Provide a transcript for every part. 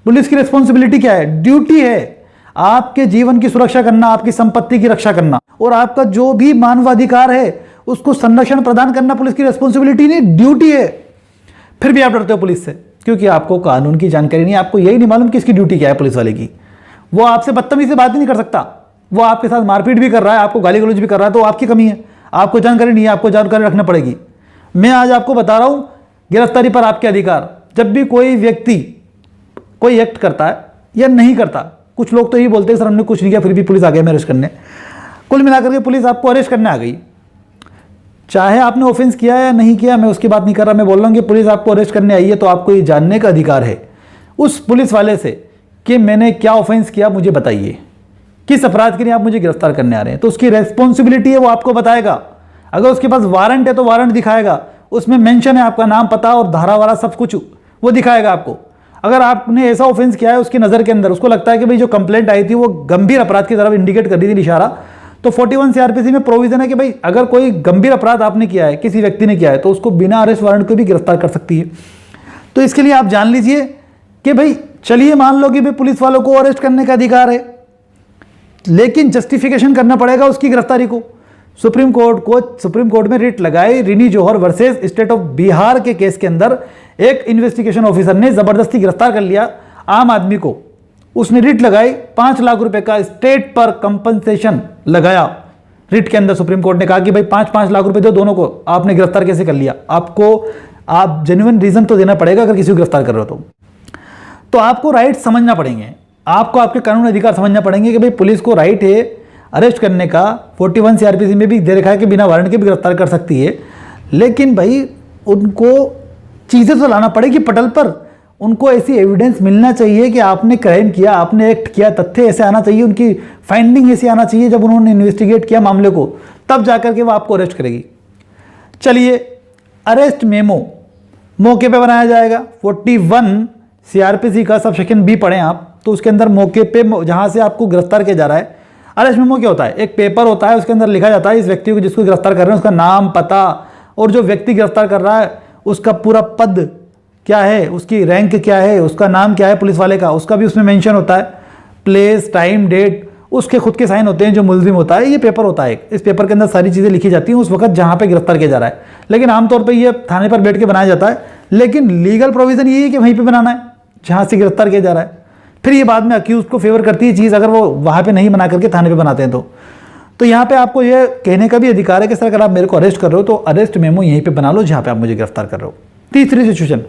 Police की responsibility क्या है? ड्यूटी है आपके जीवन की सुरक्षा करना, आपकी संपत्ति की रक्षा करना, और आपका जो भी मानवाधिकार है उसको संरक्षण प्रदान करना पुलिस की रिस्पॉन्सिबिलिटी नहीं, ड्यूटी है। फिर भी आप डरते हो पुलिस से, क्योंकि आपको कानून की जानकारी नहीं, आपको यही नहीं मालूम कि इसकी ड्यूटी क्या है पुलिस वाले की। वो आपसे बदतमीजी से बात ही नहीं कर सकता, वो आपके साथ मारपीट भी कर रहा है, आपको गाली गलौज भी कर रहा है, तो आपकी कमी है, आपको जानकारी नहीं है, आपको जानकारी रखना पड़ेगी। मैं आज आपको बता रहा हूं गिरफ्तारी पर आपके अधिकार। जब भी कोई व्यक्ति कोई एक्ट करता है या नहीं करता, कुछ लोग तो यही बोलते हैं सर हमने कुछ नहीं किया फिर भी पुलिस आ गई हमें अरेस्ट करने। कुल मिलाकर के पुलिस आपको अरेस्ट करने आ गई, चाहे आपने ऑफेंस किया या नहीं किया, मैं उसकी बात नहीं कर रहा। मैं बोल रहा हूं कि पुलिस आपको अरेस्ट करने आई है तो आपको ये जानने का अधिकार है उस पुलिस वाले से कि मैंने क्या ऑफेंस किया, मुझे बताइए, किस अपराध के लिए आप मुझे गिरफ्तार करने आ रहे हैं। तो उसकी रेस्पॉन्सिबिलिटी है, वो आपको बताएगा। अगर उसके पास वारंट है तो वारंट दिखाएगा, उसमें मेंशन है आपका नाम, पता और धारा वारा सब कुछ वो दिखाएगा आपको। अगर आपने ऐसा ऑफेंस किया है उसकी नज़र के अंदर, उसको लगता है कि भाई जो कंप्लेंट आई थी वो गंभीर अपराध की तरफ इंडिकेट कर रही थी इशारा, तो 41 सीआरपीसी में प्रोविजन है कि भाई अगर कोई गंभीर अपराध आपने किया है, किसी व्यक्ति ने किया है, तो उसको बिना अरेस्ट वारंट को भी गिरफ्तार कर सकती है। तो इसके लिए आप जान लीजिए कि भाई चलिए मान लो कि भाई पुलिस वालों को अरेस्ट करने का अधिकार है, लेकिन जस्टिफिकेशन करना पड़ेगा उसकी गिरफ्तारी को। सुप्रीम कोर्ट में रिट लगाई रिनी जौहर वर्सेस स्टेट ऑफ बिहार के केस के अंदर एक इन्वेस्टिगेशन ऑफिसर ने जबरदस्ती गिरफ्तार कर लिया आम आदमी को। उसने रिट लगाई, 5 लाख रुपए का स्टेट पर कंपनसेशन लगाया रिट के अंदर। सुप्रीम कोर्ट ने कहा कि भाई 5-5 लाख रुपए दो दोनों को, आपने गिरफ्तार कैसे कर लिया? आप जेन्युइन रीजन तो देना पड़ेगा अगर किसी को गिरफ्तार कर रहे हो तो आपको राइट समझना पड़ेंगे, आपको आपके कानूनी अधिकार समझना पड़ेंगे कि भाई पुलिस को राइट है अरेस्ट करने का। 41 सीआरपीसी में भी दे रखा है कि बिना वारंट के भी गिरफ्तार कर सकती है, लेकिन भाई उनको चीज़ें तो लाना पड़ेगी पटल पर। उनको ऐसी एविडेंस मिलना चाहिए कि आपने क्राइम किया, आपने एक्ट किया, तथ्य ऐसे आना चाहिए, उनकी फाइंडिंग ऐसी आना चाहिए जब उन्होंने इन्वेस्टिगेट किया मामले को, तब जाकर के वो आपको अरेस्ट करेगी। चलिए, अरेस्ट मेमो मौके पे बनाया जाएगा। 41 सीआरपीसी का सब सेक्शन बी पढ़ें आप, तो उसके अंदर मौके पे जहाँ से आपको गिरफ्तार किया जा रहा है, अरेस्ट मेमो क्या होता है? एक पेपर होता है, उसके अंदर लिखा जाता है इस व्यक्ति को जिसको गिरफ्तार कर रहे हैं उसका नाम, पता, और जो व्यक्ति गिरफ्तार कर रहा है उसका पूरा पद क्या है, उसकी रैंक क्या है, उसका नाम क्या है पुलिस वाले का, उसका भी उसमें मेंशन होता है, प्लेस, टाइम, डेट, उसके खुद के साइन होते हैं जो मुलजिम होता है। ये पेपर होता है, इस पेपर के अंदर सारी चीज़ें लिखी जाती हैं उस वक्त जहाँ पे गिरफ्तार किया जा रहा है। लेकिन आमतौर पर ये थाने पर बैठ के बनाया जाता है, लेकिन लीगल प्रोविजन यही है कि वहीं पर बनाना है जहाँ से गिरफ्तार किया जा रहा है। फिर ये बाद में अक्यूज को फेवर करती है चीज़, अगर वो वहाँ पे नहीं बना करके थाने पे बनाते हैं तो यहाँ पे आपको ये कहने का भी अधिकार है कि सर अगर आप मेरे को अरेस्ट कर रहे हो तो अरेस्ट मेमो यहीं पे बना लो जहाँ पे आप मुझे गिरफ्तार कर रहे हो। तीसरी सिचुएशन,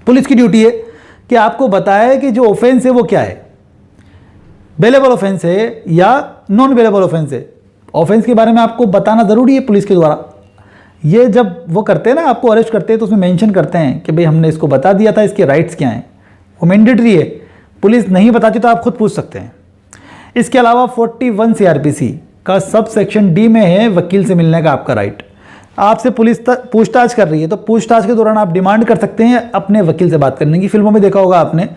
पुलिस की ड्यूटी है कि आपको बताए कि जो ऑफेंस है वो क्या है, बेलेबल ऑफेंस है या नॉन बेलेबल ऑफेंस है। ऑफेंस के बारे में आपको बताना ज़रूरी है पुलिस के द्वारा। ये जब वो करते हैं ना, आपको अरेस्ट करते हैं तो उसमें मेंशन करते हैं कि भाई हमने इसको बता दिया था, इसके राइट्स क्या हैं, वो मैंडेटरी है। पुलिस नहीं बताती तो आप खुद पूछ सकते हैं। इसके अलावा 41 सीआरपीसी का सब सेक्शन डी में है वकील से मिलने का आपका राइट। आपसे पुलिस पूछताछ कर रही है तो पूछताछ के दौरान आप डिमांड कर सकते हैं अपने वकील से बात करने की। फिल्मों में देखा होगा आपने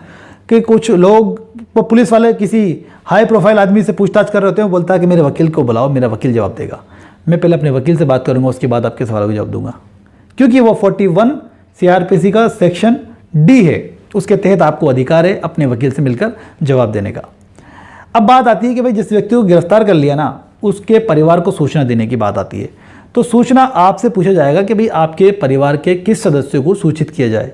कि कुछ लोग, पुलिस वाले किसी हाई प्रोफाइल आदमी से पूछताछ कर रहे होते हैं, वो बोलता है कि मेरे वकील को बुलाओ, मेरा वकील जवाब देगा। मैं पहले अपने वकील से बात करूंगा, उसके बाद आपके सवालों का जवाब दूंगा, क्योंकि वो 41 सीआरपीसी का सेक्शन डी है, उसके तहत आपको अधिकार है अपने वकील से मिलकर जवाब देने का। अब बात आती है कि भाई जिस व्यक्ति को गिरफ्तार कर लिया ना, उसके परिवार को सूचना देने की बात आती है। तो सूचना आपसे पूछा जाएगा कि भाई आपके परिवार के किस सदस्य को सूचित किया जाए।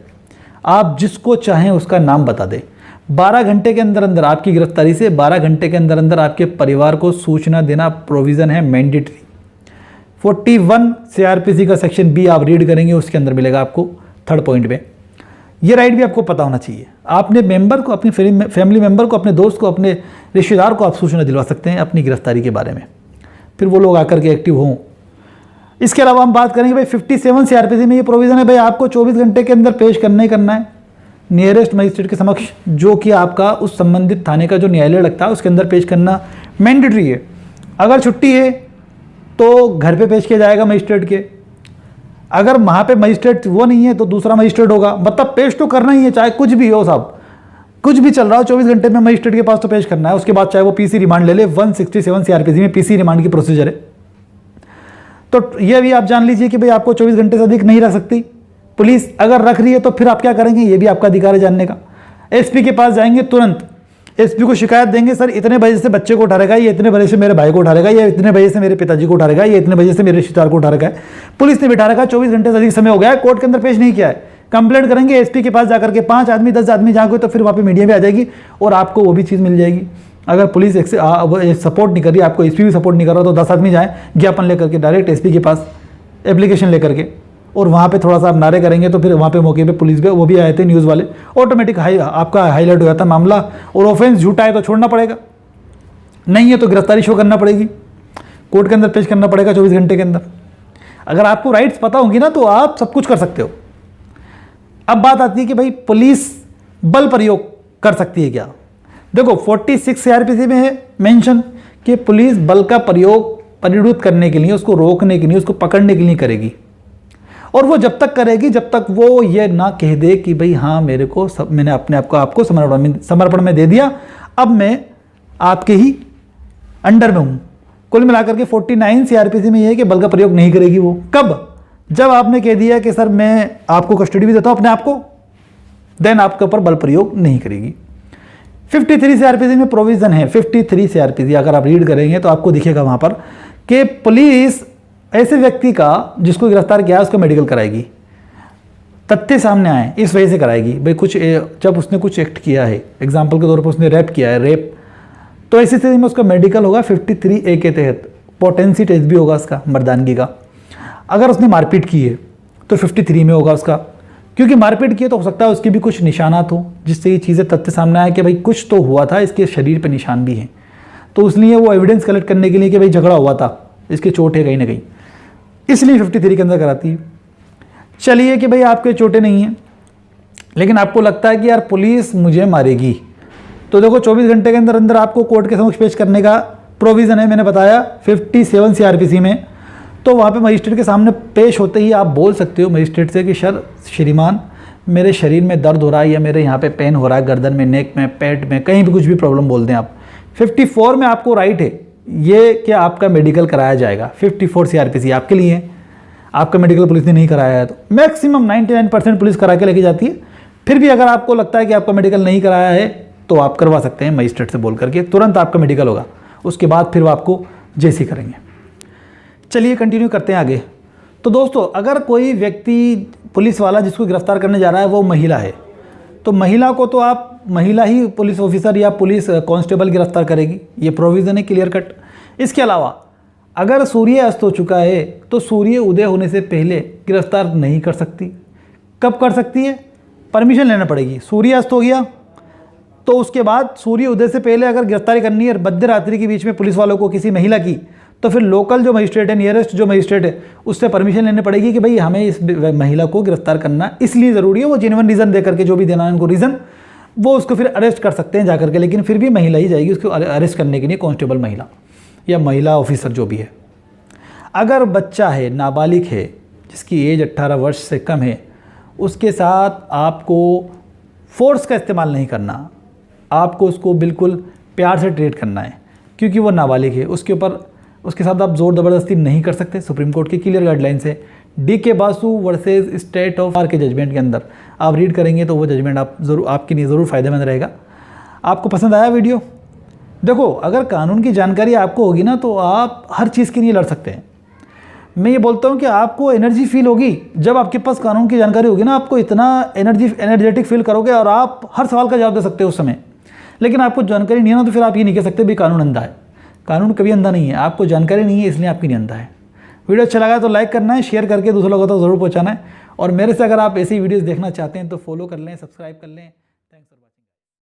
आप जिसको चाहें उसका नाम बता दें। 12 घंटे के अंदर अंदर, आपकी गिरफ्तारी से 12 घंटे के अंदर अंदर आपके परिवार को सूचना देना प्रोविज़न है, मैंडेटरी। 41 सीआरपीसी का सेक्शन बी आप रीड करेंगे, उसके अंदर मिलेगा आपको 3rd पॉइंट में। ये राइट भी आपको पता होना चाहिए। आपने मेंबर को, अपनी फैमिली मेंबर को, अपने दोस्त को, अपने रिश्तेदार को आप सूचना दिलवा सकते हैं अपनी गिरफ्तारी के बारे में, फिर वो लोग आकर के एक्टिव हों। इसके अलावा हम बात करेंगे भाई 57 सीआरपीसी में ये प्रोविज़न है भाई आपको 24 घंटे के अंदर पेश करना ही करना है नियरेस्ट मजिस्ट्रेट के समक्ष, जो कि आपका उस संबंधित थाने का जो न्यायालय लगता है उसके अंदर पेश करना मैंडेटरी है। अगर छुट्टी है तो घर पे पेश किया जाएगा मजिस्ट्रेट के। अगर वहाँ पे मजिस्ट्रेट वो नहीं है तो दूसरा मजिस्ट्रेट होगा, मतलब पेश तो करना ही है, चाहे कुछ भी हो साहब, कुछ भी चल रहा हो 24 घंटे में मजिस्ट्रेट के पास तो पेश करना है। उसके बाद चाहे वो पीसी रिमांड ले ले, 167 सीआरपीसी में पीसी रिमांड की प्रोसीजर है। तो ये भी आप जान लीजिए कि भाई आपको 24 घंटे से अधिक नहीं रख सकती पुलिस। अगर रख रही है तो फिर आप क्या करेंगे, ये भी आपका अधिकार है जानने का। एसपी के पास जाएंगे तुरंत, एसपी को शिकायत देंगे, सर इतने बजे से बच्चे को उठा रहेगा, ये इतने बजे से मेरे भाई को उठा रहेगा, ये इतने बजे से मेरे पिताजी को उठा रहेगा, ये इतने बजे से मेरे रिश्तेदार को उठा रखा है, पुलिस ने बिठा रखा, 24 घंटे से अधिक समय हो गया है, कोर्ट के अंदर पेश नहीं किया है, कंप्लेंट करेंगे एसपी के पास जाकर के, 5 आदमी 10 आदमी जाओगे तो फिर वहाँ पे मीडिया में आ जाएगी और आपको वो भी चीज़ मिल जाएगी। अगर पुलिस सपोर्ट नहीं कर रही, आपको एसपी भी सपोर्ट नहीं कर रहा, तो 10 आदमी जाए ज्ञापन लेकर के डायरेक्ट एसपी के पास एप्लीकेशन लेकर के, और वहाँ पे थोड़ा सा आप नारे करेंगे तो फिर वहाँ पे मौके पे पुलिस पे वो भी आए थे न्यूज़ वाले, ऑटोमेटिक आपका हाईलाइट हो जाता मामला, और ऑफेंस झूठा है तो छोड़ना पड़ेगा, नहीं है तो गिरफ्तारी शो करना पड़ेगी, कोर्ट के अंदर पेश करना पड़ेगा 24 घंटे के अंदर। अगर आपको राइट्स पता होंगी ना तो आप सब कुछ कर सकते हो। अब बात आती है कि भाई पुलिस बल प्रयोग कर सकती है क्या? देखो 46 सीआरपीसी में है मेंशन कि पुलिस बल का प्रयोग परिणत करने के लिए, उसको रोकने के लिए, उसको पकड़ने के लिए करेगी, और वो जब तक करेगी जब तक वो ये ना कह दे कि भाई हाँ मेरे को मैंने अपने आप को आपको समर्पण में दे दिया, अब मैं आपके ही अंडर में हूँ। कुल मिलाकर के 49 सीआरपीसी में ये है कि बल का प्रयोग नहीं करेगी वो। कब? जब आपने कह दिया कि सर मैं आपको कस्टडी भी देता हूँ अपने आप को, देन आपके ऊपर बल प्रयोग नहीं करेगी। 53 सीआरपीसी में प्रोविजन है, 53 सीआरपीसी अगर आप रीड करेंगे तो आपको दिखेगा वहाँ पर कि पुलिस ऐसे व्यक्ति का जिसको गिरफ्तार किया है उसका मेडिकल कराएगी, तथ्य सामने आए इस वजह से कराएगी। भाई कुछ जब उसने कुछ एक्ट किया है, एग्जाम्पल के तौर पर उसने रेप किया है, रेप, तो ऐसी स्थिति में उसका मेडिकल होगा 53A के तहत, पोटेंसी टेस्ट भी होगा उसका मर्दानगी का। अगर उसने मारपीट की है तो 53 में होगा उसका, क्योंकि मारपीट की है तो हो सकता है उसकी भी कुछ निशानात हो, जिससे ये चीज़ें तथ्य सामने आया कि भाई कुछ तो हुआ था, इसके शरीर पर निशान भी हैं, तो इसलिए वो एविडेंस कलेक्ट करने के लिए कि भाई झगड़ा हुआ था, इसके चोट है कहीं ना कहीं, इसलिए 53 के अंदर कराती है। चलिए कि भाई आपके चोटें नहीं हैं, लेकिन आपको लगता है कि यार पुलिस मुझे मारेगी, तो देखो 24 घंटे के अंदर अंदर आपको कोर्ट के समक्ष पेश करने का प्रोविज़न है। मैंने बताया 57 सीआरपीसी में, तो वहाँ पे मजिस्ट्रेट के सामने पेश होते ही आप बोल सकते हो मजिस्ट्रेट से कि सर श्रीमान मेरे शरीर में दर्द हो रहा है, या मेरे यहाँ पे पेन हो रहा है, गर्दन में, नेक में, पेट में, कहीं भी कुछ भी प्रॉब्लम बोल दें आप। 54 में आपको राइट है ये कि आपका मेडिकल कराया जाएगा। 54 सीआरपीसी आपके लिए है, आपका मेडिकल पुलिस ने नहीं कराया है तो मैक्सिमम 99% पुलिस करा के लेके जाती है। फिर भी अगर आपको लगता है कि आपका मेडिकल नहीं कराया है तो आप करवा सकते हैं मजिस्ट्रेट से बोल करके, तुरंत आपका मेडिकल होगा, उसके बाद फिर वो आपको जेसी करेंगे। चलिए कंटिन्यू करते हैं आगे। तो दोस्तों अगर कोई व्यक्ति पुलिस वाला जिसको गिरफ्तार करने जा रहा है वो महिला है, तो महिला को तो आप महिला ही पुलिस ऑफिसर या पुलिस कांस्टेबल गिरफ्तार करेगी, ये प्रोविज़न है क्लियर कट। इसके अलावा अगर सूर्य अस्त हो चुका है तो सूर्य उदय होने से पहले गिरफ्तार नहीं कर सकती। कब कर सकती है? परमिशन लेना पड़ेगी। सूर्य अस्त हो गया तो उसके बाद सूर्य उदय से पहले अगर गिरफ्तारी करनी है मध्य रात्रि के बीच में पुलिस वालों को किसी महिला की, तो फिर लोकल जो मजिस्ट्रेट है, नियरेस्ट जो मजिस्ट्रेट है, उससे परमिशन लेनी पड़ेगी कि भाई हमें इस महिला को गिरफ्तार करना इसलिए ज़रूरी है। वो जेन्युइन रीज़न दे करके जो भी देना है उनको रीज़न, वो उसको फिर अरेस्ट कर सकते हैं जाकर के, लेकिन फिर भी महिला ही जाएगी उसको अरेस्ट करने के लिए, कांस्टेबल महिला या महिला ऑफिसर जो भी है। अगर बच्चा है, नाबालिग है, जिसकी एज 18 वर्ष से कम है, उसके साथ आपको फोर्स का इस्तेमाल नहीं करना, आपको उसको बिल्कुल प्यार से ट्रीट करना है, क्योंकि वो नाबालिग है। उसके साथ आप ज़ोर ज़बरदस्ती नहीं कर सकते। सुप्रीम कोर्ट की क्लियर गाइडलाइंस है। DK Basu versus state of R K judgement के अंदर आप रीड करेंगे तो वो जजमेंट आपके लिए ज़रूर फ़ायदेमंद रहेगा। आपको पसंद आया वीडियो? देखो अगर कानून की जानकारी आपको होगी ना तो आप हर चीज़ के लिए लड़ सकते हैं। मैं ये बोलता हूँ कि आपको एनर्जी फील होगी जब आपके पास कानून की जानकारी होगी ना, आपको इतना एनर्जेटिक फील करोगे और आप हर सवाल का जवाब दे सकते हो उस समय। लेकिन आपको जानकारी नहीं है ना तो फिर आप ये नहीं कह सकते भी कानून अंधा है। कानून कभी अंधा नहीं है, आपको जानकारी नहीं है इसलिए आपकी नहीं अंधा है। वीडियो अच्छा लगा तो लाइक करना है, शेयर करके दूसरों लोगों तक ज़रूर पहुँचाना है, और मेरे से अगर आप ऐसी वीडियोज़ देखना चाहते हैं तो फॉलो कर लें, सब्सक्राइब कर लें।